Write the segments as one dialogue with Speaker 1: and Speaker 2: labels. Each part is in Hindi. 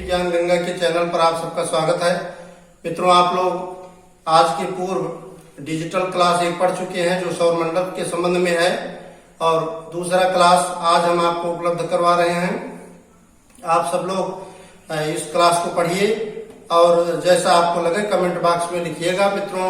Speaker 1: ज्ञान गंगा के चैनल पर आप सबका स्वागत है। मित्रों, आप लोग आज के पूर्व डिजिटल क्लास 1 पढ़ चुके हैं जो सौर मंडल के संबंध में है, और दूसरा क्लास आज हम आपको उपलब्ध करवा रहे हैं। आप सब लोग इस क्लास को पढ़िए और जैसा आपको लगे कमेंट बॉक्स में लिखिएगा। मित्रों,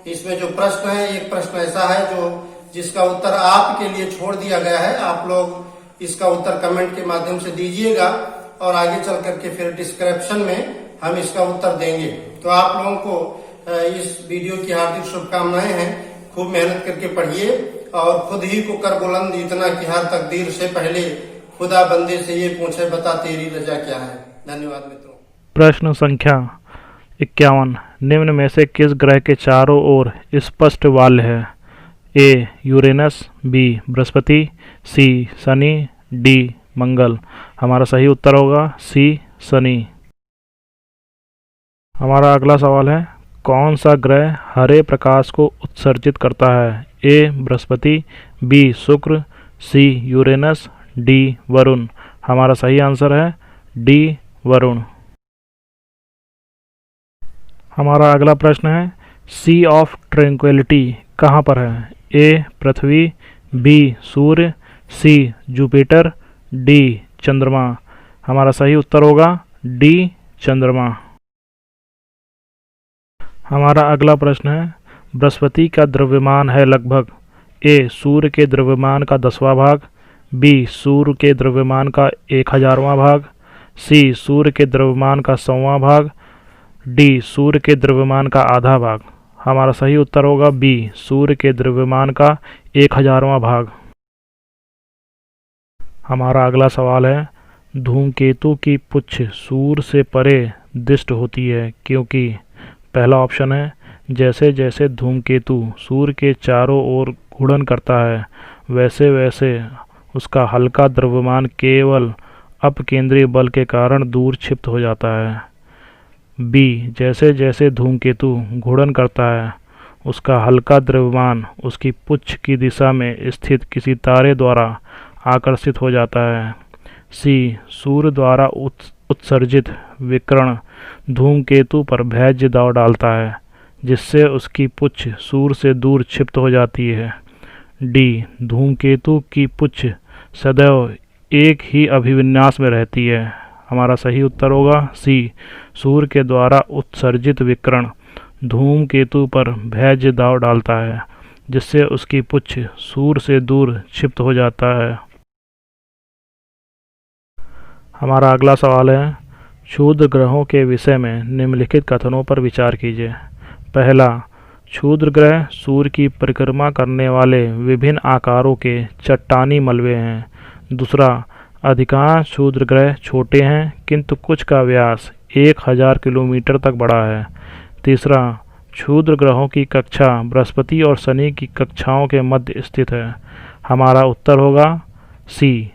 Speaker 1: इसमें जो प्रश्न है, एक प्रश्न ऐसा है जो जिसका उत्तर आपके लिए छोड़ दिया गया है। आप लोग इसका उत्तर कमेंट के माध्यम से दीजिएगा और आगे चल करके फिर डिस्क्रिप्शन में हम इसका उत्तर देंगे। तो आप लोगों को इस वीडियो की हार्दिक शुभकामनाएं हैं। खूब मेहनत करके पढ़िए और खुद ही को कर बुलंद इतना कि हर तकदीर से पहले खुदा बंदे से ये पूछे, बता तेरी रजा क्या है। धन्यवाद मित्रों।
Speaker 2: प्रश्न संख्या 51। निम्न में से किस ग्रह के चारों ओर स्पष्ट वाल्य है? ए यूरेनस, बी बृहस्पति, सी शनि, डी मंगल। हमारा सही उत्तर होगा सी शनि। हमारा अगला सवाल है, कौन सा ग्रह हरे प्रकाश को उत्सर्जित करता है? ए बृहस्पति, बी शुक्र, सी यूरेनस, डी वरुण। हमारा सही आंसर है डी वरुण। हमारा अगला प्रश्न है, सी ऑफ ट्रैंक्विलिटी कहाँ पर है? ए पृथ्वी, बी सूर्य, सी जुपिटर, डी चंद्रमा। हमारा सही उत्तर होगा डी चंद्रमा। हमारा अगला प्रश्न है, बृहस्पति का द्रव्यमान है लगभग? ए सूर्य के द्रव्यमान का 10वां भाग, बी सूर्य के द्रव्यमान का 1000वां भाग, सी सूर्य के द्रव्यमान का 100वां भाग, डी सूर्य के द्रव्यमान का आधा भाग। हमारा सही उत्तर होगा बी सूर्य के द्रव्यमान का 1000वां भाग। हमारा अगला सवाल है, धूमकेतु की पुच्छ सूर्य से परे दृष्ट होती है क्योंकि? पहला ऑप्शन है, जैसे जैसे धूमकेतु सूर्य के चारों ओर घूर्णन करता है वैसे वैसे उसका हल्का द्रव्यमान केवल अपकेंद्रीय बल के कारण दूर क्षिप्त हो जाता है। बी जैसे जैसे धूमकेतु घूर्णन करता है उसका हल्का द्रव्यमान उसकी पुच्छ की दिशा में स्थित किसी तारे द्वारा आकर्षित हो जाता है। सी सूर्य द्वारा उत्सर्जित विकिरण धूमकेतु पर भैज्य दबाव डालता है जिससे उसकी पुच्छ सूर्य से दूर क्षिप्त हो जाती है। डी धूमकेतु की पुच्छ सदैव एक ही अभिविन्यास में रहती है। हमारा सही उत्तर होगा सी सूर्य के द्वारा उत्सर्जित विकिरण धूमकेतु पर भैज्य दबाव डालता है जिससे उसकी पुच्छ सूर्य से दूर क्षिप्त हो जाता है। हमारा अगला सवाल है, क्षुद्र ग्रहों के विषय में निम्नलिखित कथनों पर विचार कीजिए। पहला, क्षुद्र ग्रह सूर्य की परिक्रमा करने वाले विभिन्न आकारों के चट्टानी मलबे हैं। दूसरा, अधिकांश क्षुद्र ग्रह छोटे हैं किंतु कुछ का व्यास 1000 किलोमीटर तक बड़ा है। तीसरा, क्षुद्र ग्रहों की कक्षा बृहस्पति और शनि की कक्षाओं के मध्य स्थित है। हमारा उत्तर होगा सी।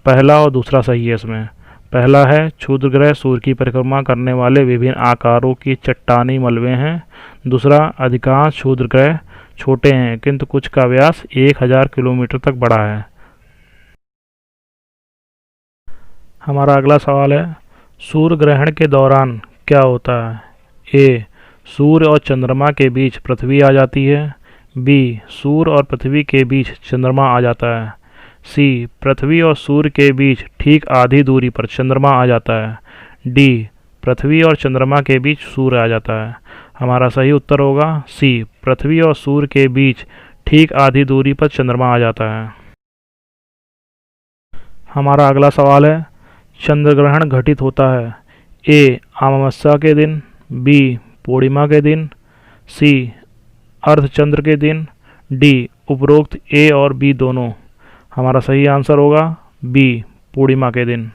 Speaker 2: पहला और दूसरा सही है इसमें। पहला है, क्षुद्र ग्रह सूर्य की परिक्रमा करने वाले विभिन्न आकारों की चट्टानी मलबे हैं। दूसरा, अधिकांश क्षुद्र ग्रह छोटे हैं किंतु कुछ का व्यास 1000 किलोमीटर तक बड़ा है। हमारा अगला सवाल है, सूर्य ग्रहण के दौरान क्या होता है? ए सूर्य और चंद्रमा के बीच पृथ्वी आ जाती है, बी सूर्य और पृथ्वी के बीच चंद्रमा आ जाता है, सी पृथ्वी और सूर्य के बीच ठीक आधी दूरी पर चंद्रमा आ जाता है, डी पृथ्वी और चंद्रमा के बीच सूर्य आ जाता है। हमारा सही उत्तर होगा सी पृथ्वी और सूर्य के बीच ठीक आधी दूरी पर चंद्रमा आ जाता है। हमारा अगला सवाल है, चंद्र ग्रहण घटित होता है ए अमावस्या के दिन, बी पूर्णिमा के दिन, सी अर्धचंद्र के दिन, डी उपरोक्त ए और बी दोनों। हमारा सही आंसर होगा बी पूर्णिमा के दिन।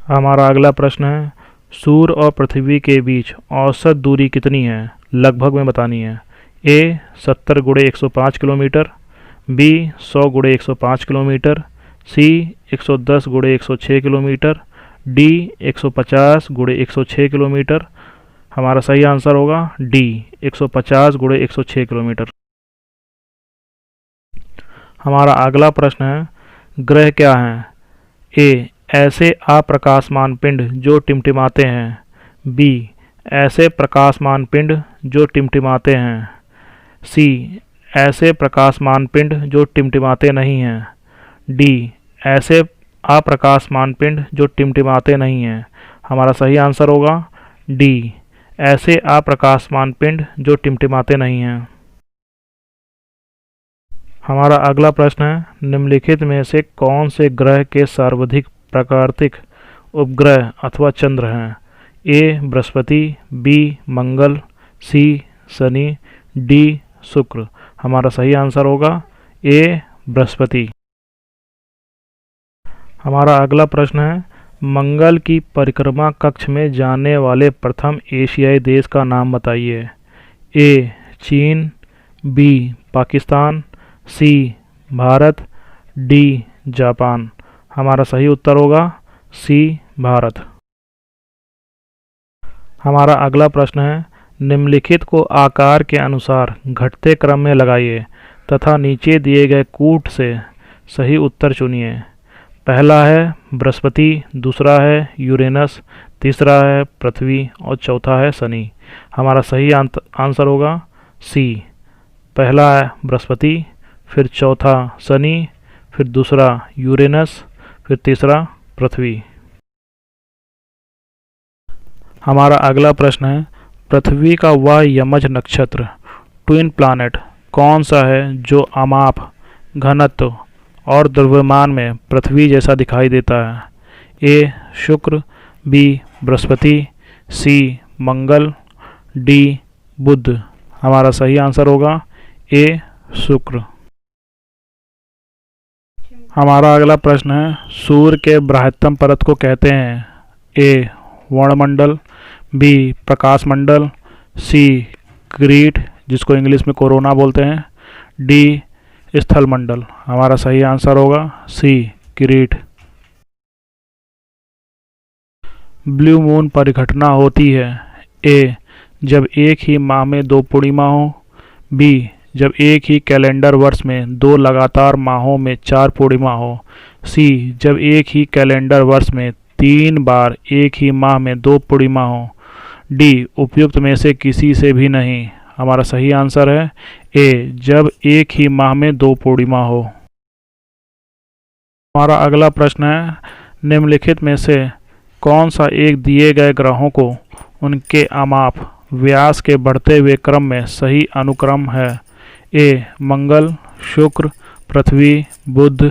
Speaker 2: हमारा अगला प्रश्न है, सूर्य और पृथ्वी के बीच औसत दूरी कितनी है? लगभग में बतानी है। ए 70 × 105 किलोमीटर, बी 100 × 105 किलोमीटर, सी 110 × 106 किलोमीटर, डी 150 × 106 किलोमीटर। हमारा सही आंसर होगा डी 150 × 106 किलोमीटर। हमारा अगला प्रश्न है, ग्रह क्या हैं? ए ऐसे अप्रकाशमान पिंड जो टिमटिमाते हैं। बी, ऐसे प्रकाशमान पिंड जो टिमटिमाते हैं। सी, ऐसे प्रकाशमान पिंड जो टिमटिमाते नहीं हैं। डी, ऐसे अप्रकाशमान पिंड जो टिमटिमाते नहीं हैं। हमारा सही आंसर होगा डी, ऐसे अप्रकाशमान पिंड जो टिमटिमाते नहीं हैं। हमारा अगला प्रश्न है, निम्नलिखित में से कौन से ग्रह के सर्वाधिक प्राकृतिक उपग्रह अथवा चंद्र हैं। ए बृहस्पति, बी मंगल, सी शनि, डी शुक्र। हमारा सही आंसर होगा ए बृहस्पति। हमारा अगला प्रश्न है, मंगल की परिक्रमा कक्ष में जाने वाले प्रथम एशियाई देश का नाम बताइए। ए चीन, बी पाकिस्तान, सी भारत, डी जापान। हमारा सही उत्तर होगा सी भारत। हमारा अगला प्रश्न है, निम्नलिखित को आकार के अनुसार घटते क्रम में लगाइए तथा नीचे दिए गए कूट से सही उत्तर चुनिए। पहला है बृहस्पति, दूसरा है यूरेनस, तीसरा है पृथ्वी और चौथा है शनि। हमारा सही आंसर होगा सी। पहला है बृहस्पति, फिर चौथा शनि, फिर दूसरा यूरेनस, फिर तीसरा पृथ्वी। हमारा अगला प्रश्न है, पृथ्वी का वह यमज नक्षत्र ट्विन प्लैनेट कौन सा है जो अमाप, घनत्व और द्रव्यमान में पृथ्वी जैसा दिखाई देता है। ए शुक्र, बी बृहस्पति, सी मंगल, डी बुध। हमारा सही आंसर होगा ए शुक्र। हमारा अगला प्रश्न है, सूर्य के बृहत्तम परत को कहते हैं। ए वर्णमंडल, बी प्रकाश मंडल, सी क्रीट जिसको इंग्लिश में कोरोना बोलते हैं, डी स्थल मंडल। हमारा सही आंसर होगा सी क्रीट। ब्लू मून परिघटना होती है। ए जब एक ही माह में 2 पूर्णिमा हो, बी जब एक ही कैलेंडर वर्ष में 2 लगातार माहों में 4 पूर्णिमा हो, सी जब एक ही कैलेंडर वर्ष में 3 बार एक ही माह में 2 पूर्णिमा हो, डी उपयुक्त में से किसी से भी नहीं। हमारा सही आंसर है ए जब एक ही माह में 2 पूर्णिमा हो। हमारा अगला प्रश्न है, निम्नलिखित में से कौन सा एक दिए गए ग्रहों को उनके अमाप व्यास के बढ़ते हुए क्रम में सही अनुक्रम है। ए मंगल, शुक्र, पृथ्वी, बुध,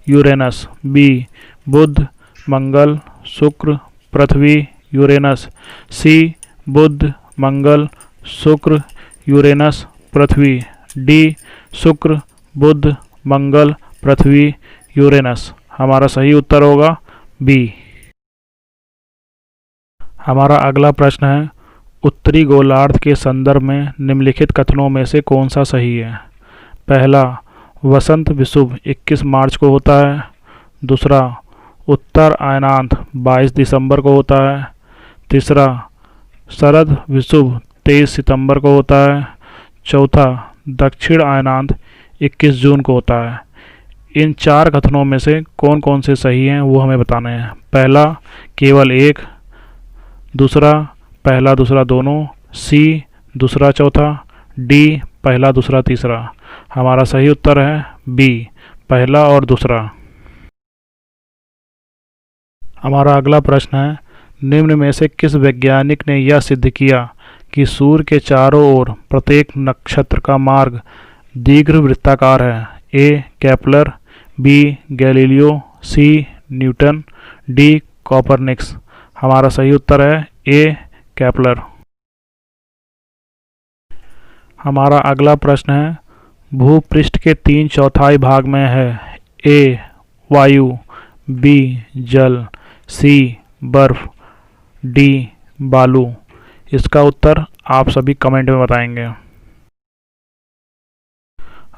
Speaker 2: यूरेनस। बी बुध, मंगल, शुक्र, पृथ्वी, यूरेनस। सी बुध, मंगल, शुक्र, यूरेनस, पृथ्वी। डी शुक्र, बुध, मंगल, पृथ्वी, यूरेनस। हमारा सही उत्तर होगा बी। हमारा अगला प्रश्न है, उत्तरी गोलार्ध के संदर्भ में निम्नलिखित कथनों में से कौन सा सही है। पहला, वसंत विषुव 21 मार्च को होता है। दूसरा, उत्तर अयनांत 22 दिसंबर को होता है। तीसरा, शरद विषुव 23 सितंबर को होता है। चौथा, दक्षिण अयनांत 21 जून को होता है। इन 4 कथनों में से कौन कौन से सही हैं वो हमें बताने हैं। पहला, केवल एक। दूसरा, पहला दूसरा दोनों। सी दूसरा चौथा। डी पहला दूसरा तीसरा। हमारा सही उत्तर है बी, पहला और दूसरा। हमारा अगला प्रश्न है, निम्न में से किस वैज्ञानिक ने यह सिद्ध किया कि सूर्य के चारों ओर प्रत्येक नक्षत्र का मार्ग दीर्घवृत्ताकार है। ए केपलर, बी गैलीलियो, सी न्यूटन, डी कोपरनिकस। हमारा सही उत्तर है ए केपलर। हमारा अगला प्रश्न है, भूपृष्ठ के 3/4 भाग में है। ए वायु, बी जल, सी बर्फ, डी बालू। इसका उत्तर आप सभी कमेंट में बताएंगे।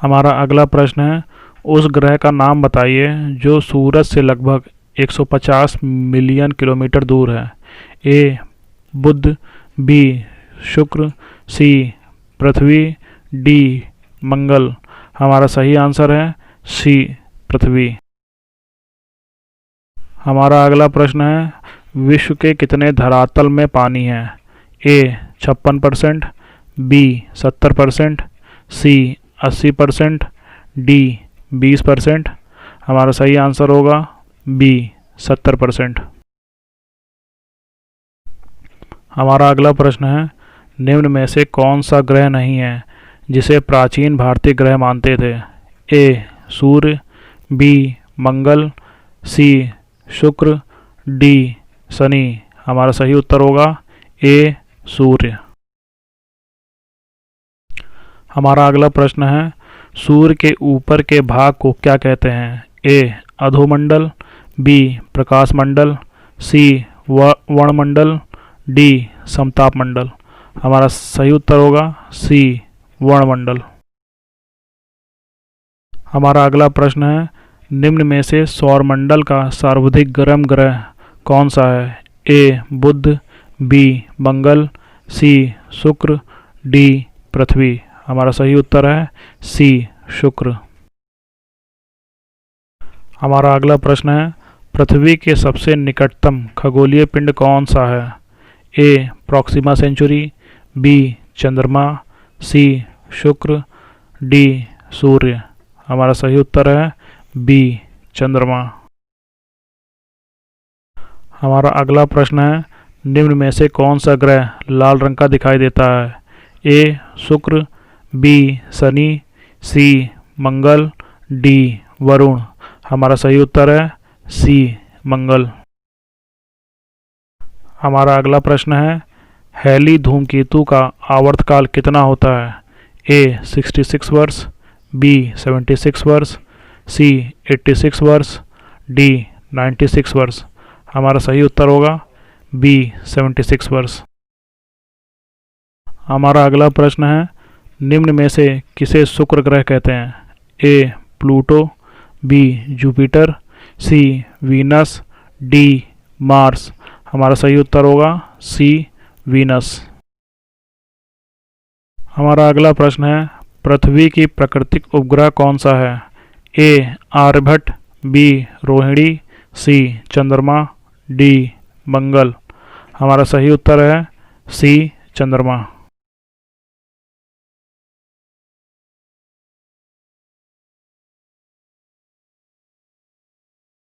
Speaker 2: हमारा अगला प्रश्न है, उस ग्रह का नाम बताइए जो सूरज से लगभग 150 मिलियन किलोमीटर दूर है। ए बुध, बी शुक्र, सी पृथ्वी, डी मंगल। हमारा सही आंसर है सी पृथ्वी। हमारा अगला प्रश्न है, विश्व के कितने धरातल में पानी है? ए 56%, बी 70%, सी 80%, डी 20%। हमारा सही आंसर होगा बी 70%। हमारा अगला प्रश्न है, निम्न में से कौन सा ग्रह नहीं है जिसे प्राचीन भारतीय ग्रह मानते थे? ए सूर्य, बी मंगल, सी शुक्र, डी शनि। हमारा सही उत्तर होगा ए सूर्य। हमारा अगला प्रश्न है, सूर्य के ऊपर के भाग को क्या कहते हैं? ए अधोमंडल, बी प्रकाश मंडल, सी वर्णमंडल, डी समताप मंडल। हमारा सही उत्तर होगा सी वर्णमंडल। हमारा अगला प्रश्न है, निम्न में से सौरमंडल का सर्वाधिक गर्म ग्रह कौन सा है? ए बुध, बी मंगल, सी शुक्र, डी पृथ्वी। हमारा सही उत्तर है सी शुक्र। हमारा अगला प्रश्न है, पृथ्वी के सबसे निकटतम खगोलीय पिंड कौन सा है? ए प्रॉक्सिमा सेंचुरी, बी चंद्रमा, सी शुक्र, डी सूर्य। हमारा सही उत्तर है बी चंद्रमा। हमारा अगला प्रश्न है, निम्न में से कौन सा ग्रह लाल रंग का दिखाई देता है? ए शुक्र, बी शनि, सी मंगल, डी वरुण। हमारा सही उत्तर है सी मंगल। हमारा अगला प्रश्न है, हैली धूमकेतु का आवर्तकाल कितना होता है? ए 66 वर्ष, बी 76 वर्ष, सी 86 वर्ष, डी 96 वर्ष। हमारा सही उत्तर होगा बी 76 वर्ष। हमारा अगला प्रश्न है, निम्न में से किसे शुक्र ग्रह कहते हैं? ए प्लूटो, बी जुपिटर, सी वीनस, डी मार्स। हमारा सही उत्तर होगा सी वीनस। हमारा अगला प्रश्न है, पृथ्वी की प्राकृतिक उपग्रह कौन सा है? ए आर्यभट्ट, बी रोहिणी, सी चंद्रमा, डी मंगल। हमारा सही उत्तर है सी चंद्रमा।